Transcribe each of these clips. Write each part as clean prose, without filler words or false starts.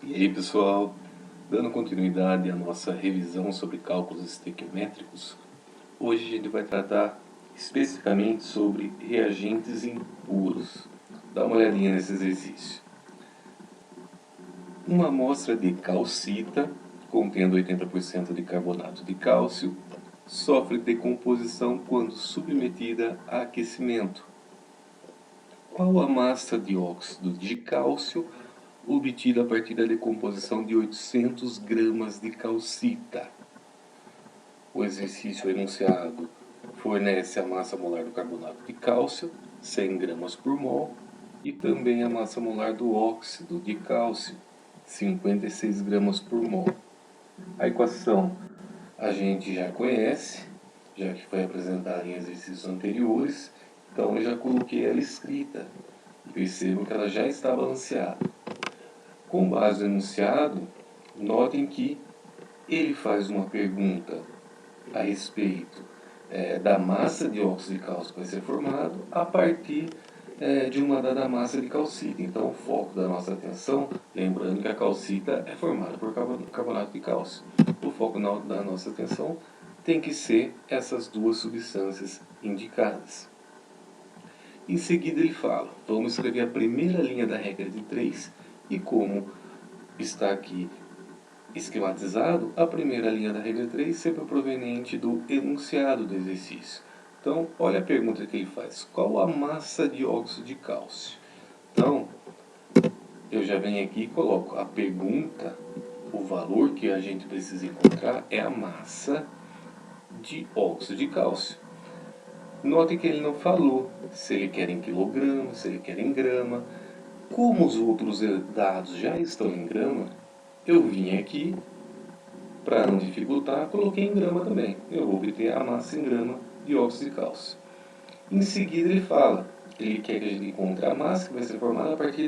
E aí pessoal, dando continuidade à nossa revisão sobre cálculos estequiométricos, hoje a gente vai tratar especificamente sobre reagentes impuros. Dá uma olhadinha nesse exercício. Uma amostra de calcita, contendo 80% de carbonato de cálcio, sofre decomposição quando submetida a aquecimento. Qual a massa de óxido de cálcio obtida a partir da decomposição de 800 gramas de calcita? O exercício enunciado fornece a massa molar do carbonato de cálcio, 100 gramas por mol, e também a massa molar do óxido de cálcio, 56 gramas por mol. A equação a gente já conhece, já que foi apresentada em exercícios anteriores, então eu já coloquei ela escrita. Percebam que ela já está balanceada. Com base no enunciado, notem que ele faz uma pergunta a respeito da massa de óxido de cálcio que vai ser formado a partir de uma dada massa de calcita. Então, o foco da nossa atenção, lembrando que a calcita é formada por carbonato de cálcio. O foco da nossa atenção tem que ser essas duas substâncias indicadas. Em seguida ele fala, vamos escrever a primeira linha da regra de 3 e como está aqui esquematizado, a primeira linha da regra 3 sempre é proveniente do enunciado do exercício. Então, olha a pergunta que ele faz. Qual a massa de óxido de cálcio? Então, eu já venho aqui e coloco a pergunta, o valor que a gente precisa encontrar é a massa de óxido de cálcio. Note que ele não falou se ele quer em quilograma, se ele quer em grama. Como os outros dados já estão em grama, eu vim aqui, para não dificultar, coloquei em grama também. Eu vou obter a massa em grama de óxido de cálcio. Em seguida ele fala, ele quer que a gente encontre a massa que vai ser formada a partir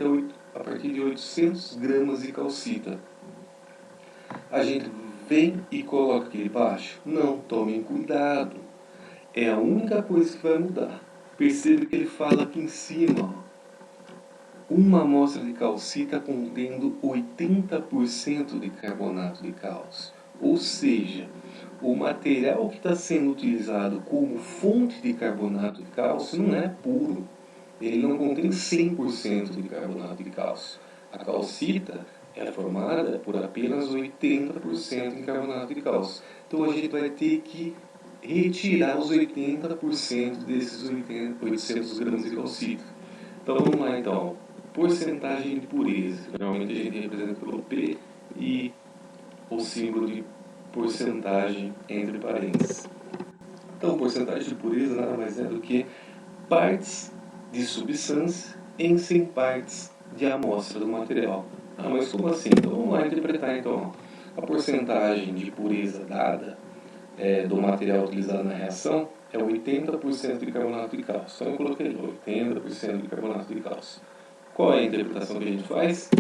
de 800 gramas de calcita. A gente vem e coloca aqui embaixo? Não, tomem cuidado. É a única coisa que vai mudar. Percebe que ele fala aqui em cima, ó, uma amostra de calcita contendo 80% de carbonato de cálcio. Ou seja, o material que está sendo utilizado como fonte de carbonato de cálcio não é puro. Ele não contém 100% de carbonato de cálcio. A calcita é formada por apenas 80% de carbonato de cálcio. Então a gente vai ter que retirar os 80% desses 800 gramas de calcita. Então vamos lá então. Porcentagem de pureza. Normalmente a gente representa pelo P e o símbolo de porcentagem entre parênteses. Então, porcentagem de pureza nada mais é do que partes de substância em 100 partes de amostra do material. Ah, mas como assim? Então vamos lá interpretar então. A porcentagem de pureza dada do material utilizado na reação é 80% de carbonato de cálcio. Então eu coloquei 80% de carbonato de cálcio. Qual é a interpretação que a gente faz?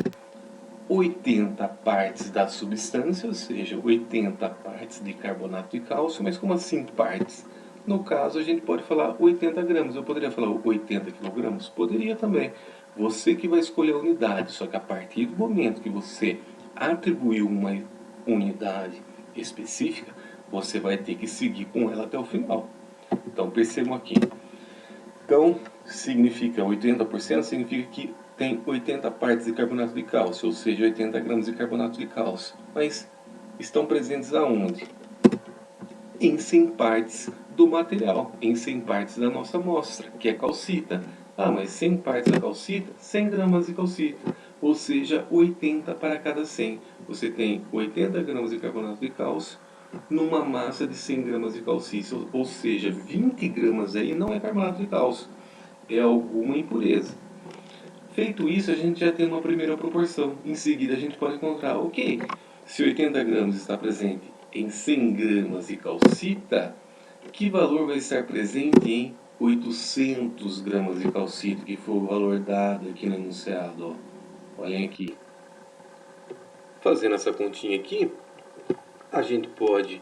80 partes da substância, ou seja, 80 partes de carbonato de cálcio, mas como assim partes? No caso, a gente pode falar 80 gramas. Eu poderia falar 80 quilogramas? Poderia também. Você que vai escolher a unidade, só que a partir do momento que você atribuiu uma unidade específica, você vai ter que seguir com ela até o final. Então, percebam aqui. Então, significa 80%, significa que tem 80 partes de carbonato de cálcio, ou seja, 80 gramas de carbonato de cálcio. Mas estão presentes aonde? Em 100 partes do material, em 100 partes da nossa amostra, que é calcita. Ah, mas 100 partes da calcita, 100 gramas de calcita, ou seja, 80 para cada 100. Você tem 80 gramas de carbonato de cálcio numa massa de 100 gramas de calcita, ou seja, 20 gramas aí não é carbonato de cálcio, é alguma impureza. Feito isso, a gente já tem uma primeira proporção. Em seguida, a gente pode encontrar, ok, se 80 gramas está presente em 100 gramas de calcita, que valor vai estar presente em 800 gramas de calcita, que foi o valor dado aqui no enunciado. Ó. Olhem aqui. Fazendo essa continha aqui, a gente pode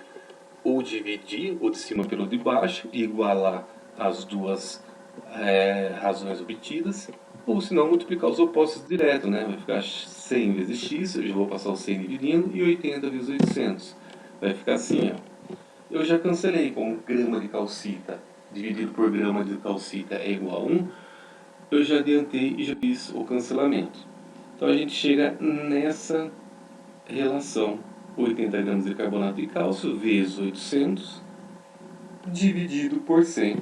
ou dividir o de cima pelo de baixo e igualar as duas razões obtidas, ou se não, multiplicar os opostos direto, né? Vai ficar 100 vezes x, eu já vou passar o 100 dividindo, e 80 vezes 800. Vai ficar assim, ó. Eu já cancelei como grama de calcita dividido por grama de calcita é igual a 1. Eu já adiantei e já fiz o cancelamento. Então a gente chega nessa relação: 80 gramas de carbonato de cálcio vezes 800 dividido por 100.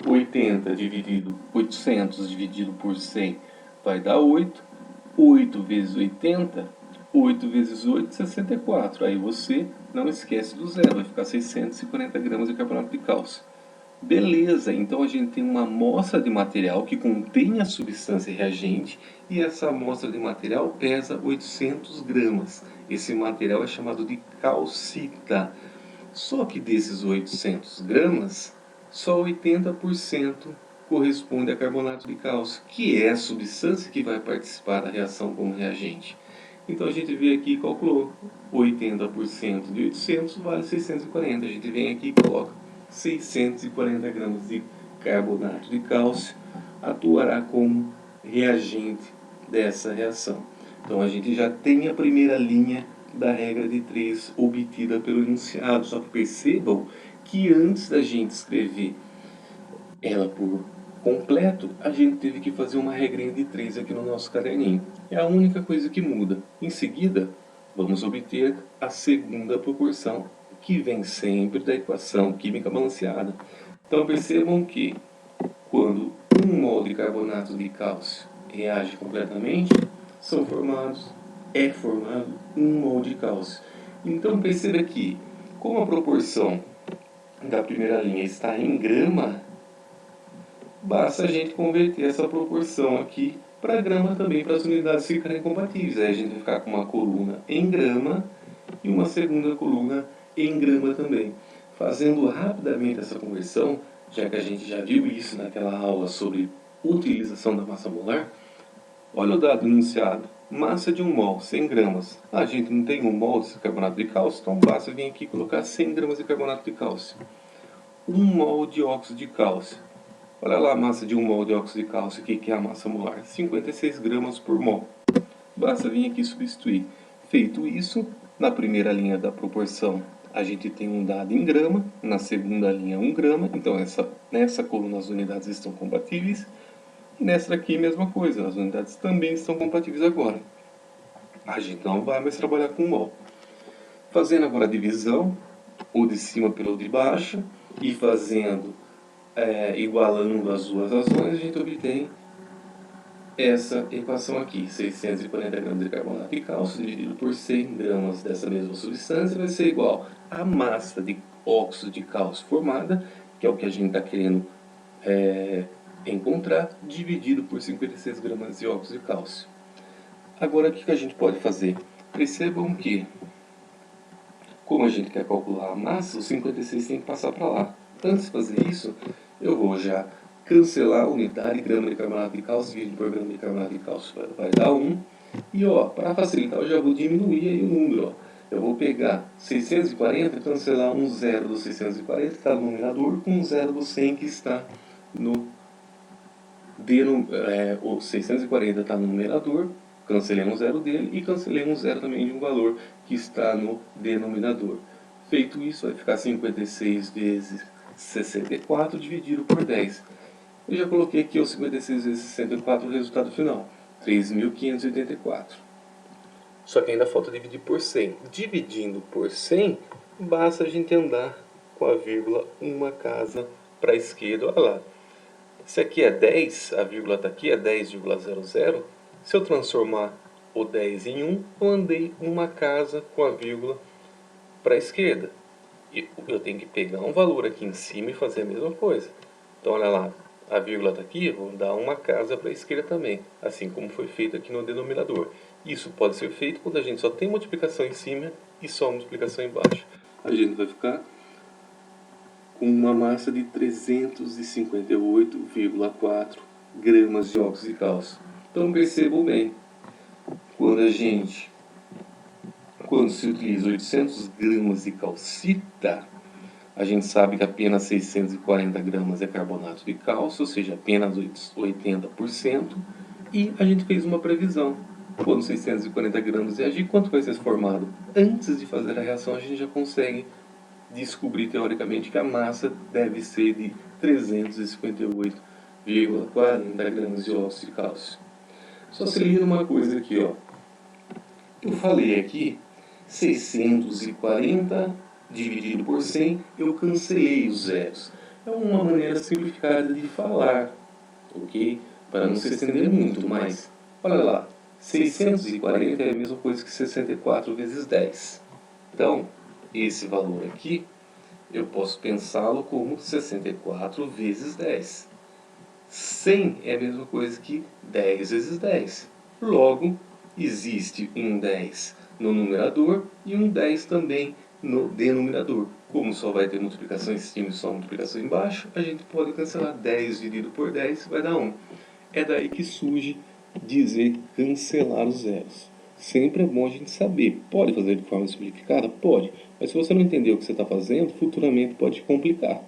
800 dividido por 100 vai dar 8. 8 vezes 80, 8 vezes 8, 64. Aí você não esquece do zero, vai ficar 640 gramas de carbonato de cálcio. Beleza, então a gente tem uma amostra de material que contém a substância reagente e essa amostra de material pesa 800 gramas. Esse material é chamado de calcita. Só que desses 800 gramas, só 80% corresponde a carbonato de cálcio, que é a substância que vai participar da reação como reagente. Então a gente vem aqui e calculou 80% de 800 vale 640. A gente vem aqui e coloca 640 gramas de carbonato de cálcio atuará como reagente dessa reação. Então a gente já tem a primeira linha da regra de 3 obtida pelo enunciado. Só que percebam que antes da gente escrever ela por completo, a gente teve que fazer uma regrinha de 3 aqui no nosso caderninho. É a única coisa que muda. Em seguida, vamos obter a segunda proporção, que vem sempre da equação química balanceada. Então percebam que quando 1 mol de carbonato de cálcio reage completamente, é formado 1 mol de cálcio. Então perceba que, como a proporção da primeira linha está em grama, basta a gente converter essa proporção aqui para grama também, para as unidades ficarem compatíveis. Aí a gente vai ficar com uma coluna em grama e uma segunda coluna em grama também. Fazendo rapidamente essa conversão, já que a gente já viu isso naquela aula sobre utilização da massa molar, olha o dado enunciado. Massa de 1 mol, 100 gramas. A gente não tem 1 mol de carbonato de cálcio, então basta vir aqui e colocar 100 gramas de carbonato de cálcio. 1 mol de óxido de cálcio. Olha lá a massa de 1 mol de óxido de cálcio, que é a massa molar, 56 gramas por mol. Basta vir aqui substituir. Feito isso, na primeira linha da proporção, a gente tem um dado em grama, na segunda linha 1 grama, então nessa coluna as unidades estão compatíveis, e nessa aqui mesma coisa, as unidades também estão compatíveis agora. A gente não vai mais trabalhar com mol. Fazendo agora a divisão, o de cima pelo de baixo, e fazendo igualando as duas razões, a gente obtém essa equação aqui: 640 gramas de carbonato de cálcio dividido por 100 gramas dessa mesma substância vai ser igual à massa de óxido de cálcio formada, que é o que a gente está querendo encontrar, dividido por 56 gramas de óxido de cálcio. Agora, o que a gente pode fazer? Percebam que, como a gente quer calcular a massa, o 56 tem que passar para lá. Antes de fazer isso, eu vou já cancelar a unidade grama de carbonato de cálcio dividido por grama de carbonato de cálcio. Vai dar 1. E para facilitar, eu já vou diminuir aí o número. Eu vou pegar 640, cancelar um zero do 640 que está no numerador com um zero do 100 que está no o 640 está no numerador, cancelei um zero dele e cancelei um zero também de um valor que está no denominador. Feito isso, vai ficar 56 vezes 64 dividido por 10. Eu já coloquei aqui o 56 vezes 64, o resultado final, 3.584. Só que ainda falta dividir por 100. Dividindo por 100, basta a gente andar com a vírgula uma casa para a esquerda. Olha lá, se aqui é 10, a vírgula está aqui, é 10,00. Se eu transformar o 10 em 1, eu andei uma casa com a vírgula para a esquerda. E eu tenho que pegar um valor aqui em cima e fazer a mesma coisa. Então olha lá, a vírgula está aqui, eu vou dar uma casa para a esquerda também, assim como foi feito aqui no denominador. Isso pode ser feito quando a gente só tem multiplicação em cima e só multiplicação embaixo. A gente vai ficar com uma massa de 358,4 gramas de óxido de cálcio. Então percebam bem, quando se utiliza 800 gramas de calcita, A gente sabe que apenas 640 gramas é carbonato de cálcio, ou seja, apenas 80%. E a gente fez uma previsão. Quando 640 gramas reagir, quanto vai ser formado? Antes de fazer a reação, a gente já consegue descobrir teoricamente que a massa deve ser de 358,40 gramas de óxido de cálcio. Só se liga numa coisa aqui, ó. Eu falei aqui 640 dividido por 100, eu cancelei os zeros. É uma maneira simplificada de falar, ok? Para não se estender muito, mas olha lá, 640 é a mesma coisa que 64 vezes 10. Então, esse valor aqui, eu posso pensá-lo como 64 vezes 10. 100 é a mesma coisa que 10 vezes 10. Logo, existe um 10 no numerador e um 10 também no denominador. Como só vai ter multiplicação em cima e só multiplicação embaixo, a gente pode cancelar 10 dividido por 10, vai dar 1. É daí que surge dizer cancelar os zeros. Sempre é bom a gente saber. Pode fazer de forma simplificada? Pode. Mas se você não entender o que você está fazendo, futuramente pode te complicar.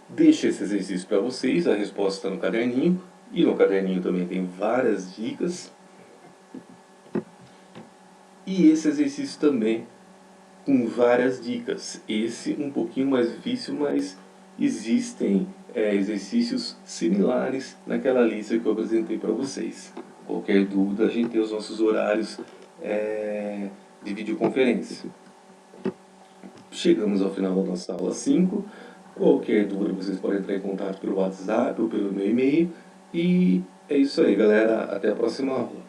Deixo esse exercício para vocês, a resposta está no caderninho. E no caderninho também tem várias dicas. E esse exercício também com várias dicas. Esse um pouquinho mais difícil, mas existem exercícios similares naquela lista que eu apresentei para vocês. Qualquer dúvida, a gente tem os nossos horários de videoconferência. Chegamos ao final da nossa aula 5. Qualquer dúvida, vocês podem entrar em contato pelo WhatsApp ou pelo meu e-mail. E é isso aí, galera. Até a próxima aula.